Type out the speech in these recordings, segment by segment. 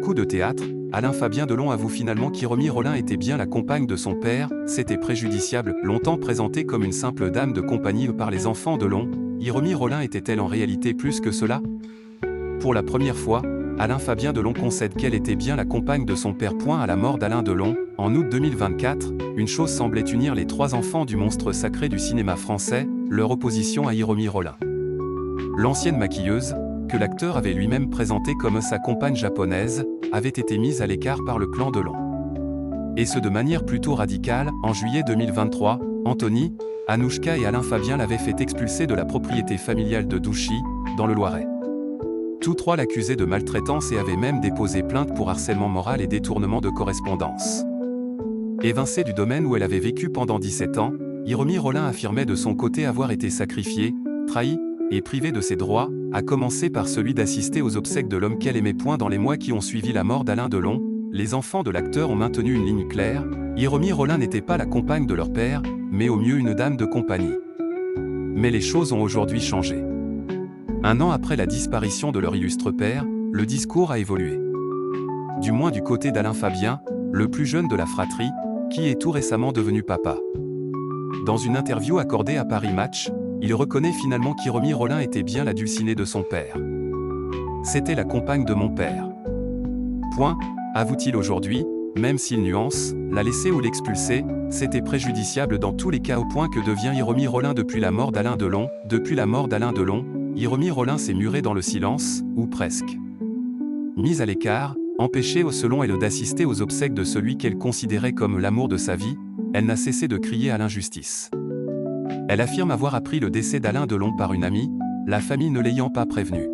coup de théâtre, Alain Fabien Delon avoue finalement qu'Hiromi Rollin était bien la compagne de son père, c'était préjudiciable. Longtemps présentée comme une simple dame de compagnie par les enfants Delon, Hiromi Rollin était-elle en réalité plus que cela? Pour la première fois, Alain Fabien Delon concède qu'elle était bien la compagne de son père. À la mort d'Alain Delon, en août 2024, une chose semblait unir les trois enfants du monstre sacré du cinéma français, leur opposition à Hiromi Rollin. L'ancienne maquilleuse, que l'acteur avait lui-même présentée comme sa compagne japonaise, avait été mise à l'écart par le clan Delon. Et ce de manière plutôt radicale. En juillet 2023, Anthony, Anouchka et Alain Fabien l'avaient fait expulser de la propriété familiale de Douchy, dans le Loiret. Tous trois l'accusaient de maltraitance et avaient même déposé plainte pour harcèlement moral et détournement de correspondance. Évincée du domaine où elle avait vécu pendant 17 ans, Hiromi Rollin affirmait de son côté avoir été sacrifiée, trahie et privée de ses droits, à commencer par celui d'assister aux obsèques de l'homme qu'elle aimait. Dans les mois qui ont suivi la mort d'Alain Delon, les enfants de l'acteur ont maintenu une ligne claire. Hiromi Rollin n'était pas la compagne de leur père, mais au mieux une dame de compagnie. Mais les choses ont aujourd'hui changé. Un an après la disparition de leur illustre père, le discours a évolué. Du moins du côté d'Alain Fabien, le plus jeune de la fratrie, qui est tout récemment devenu papa. Dans une interview accordée à Paris Match, il reconnaît finalement qu'Hiromi Rollin était bien la dulcinée de son père. C'était la compagne de mon père. Avoue-t-il aujourd'hui, même s'il nuance, la laisser ou l'expulser, c'était préjudiciable dans tous les cas au point que devient Hiromi Rollin depuis la mort d'Alain Delon. Depuis la mort d'Alain Delon, Hiromi Rollin s'est murée dans le silence, ou presque. Mise à l'écart, empêchée selon elle d'assister aux obsèques de celui qu'elle considérait comme l'amour de sa vie, elle n'a cessé de crier à l'injustice. Elle affirme avoir appris le décès d'Alain Delon par une amie, la famille ne l'ayant pas prévenue.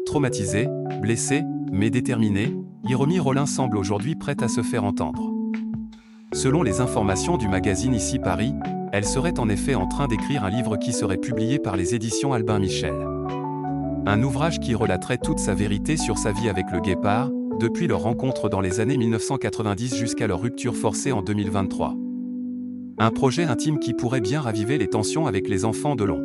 Traumatisée, blessée, mais déterminée, Hiromi Rollin semble aujourd'hui prête à se faire entendre. Selon les informations du magazine Ici Paris, elle serait en effet en train d'écrire un livre qui serait publié par les éditions Albin Michel. Un ouvrage qui relaterait toute sa vérité sur sa vie avec le guépard, depuis leur rencontre dans les années 1990 jusqu'à leur rupture forcée en 2023. Un projet intime qui pourrait bien raviver les tensions avec les enfants Delon.